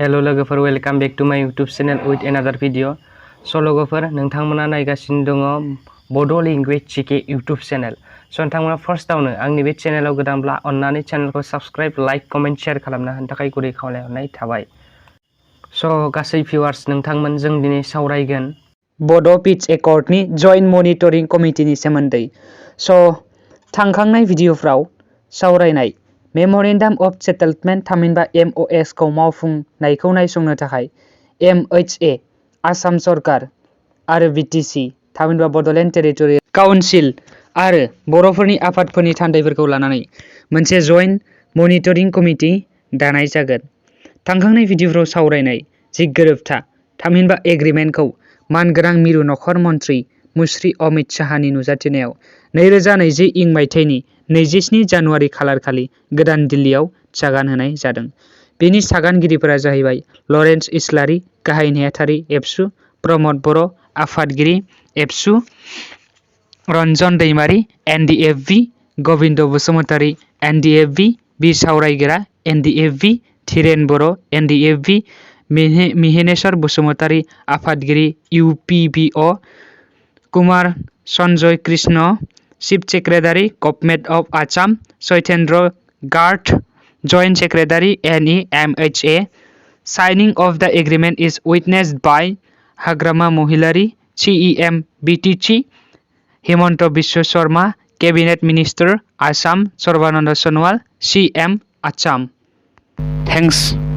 Hello लोगोफोर, welcome back to माय YouTube channel with एनादार video. स' लोगोफोर, नोंथांमोना नायगासिनो दङ बड' लेंगुवेज जिके यूट्यूब चैनल। स' नोंथांमोना फार्स्टआवनो आंनि बे चैनलाव गोदानब्ला अन्नानै चैनलखौ साबस्क्राइब, लाइक, कमेन्ट, शेयार खालामना होनो थाखाय गुरै खावलायहरनाय थाबाय। स' गासै भिउवार्स, नोंथांमोन जों दिनै सावरायगोन बड' पिच एकर्डनि जइन्ट मनिटरिं कमिटिनि सोमोन्दै। स' थांखांनाय भिडिअफ्राव सावरायनाय मेम'रेन्डाम अफ सेटेलमेन्ट थामहिनबा MOS खौ मावफुंनायखौ नायसंनो थाखाय MHA आसाम सरकार आरो BTC थामहिनबा बड'लेण्ड टेरिटरियेल काउन्सिल आरो बर'फोरनि आफादफोरनि थान्दैफोरखौ लानानै मोनसे जइन्ट मनिटरिं कमिटि दानाय जागोन। थांखांनाय भिडिअफ्राव सावरायनाय जि गोरोबथा थामहिनबा एग्रिमेन्टखौ मानगोनां मिरु नखर मन्त्रि मुश्री अमित शाहनि नुजाथिनायाव 2020 मायथाइनि 27 जानुवारि खालारखालि गोदान दिल्लीयाव सागान होनाय जादों। बेनि सागानगिरिफोरा जाहैबाय लरेन्स इस्लारि, गाहाय नेहाथारि एबसु, प्रमद बर', आफादगिरि एबसु, रन्जन दैमारि NDFB, गबिन्द बसुमतारि NDFB, बि सावरायगोरा NDFB, धीरेन बर' NDFB, मिहिनेश्वर बसुमतारि आफादगिरि UPBO, Kumar Sanjay Krishna, chief secretary government of Assam, Satyendra Garg, Joint Secretary NEMHA. Signing of the agreement is witnessed by Hagrama Mohilari, CEM BTC, Himanta Biswa Sharma, Cabinet Minister Assam, Sarbananda Sonowal, CM Assam. Thanks.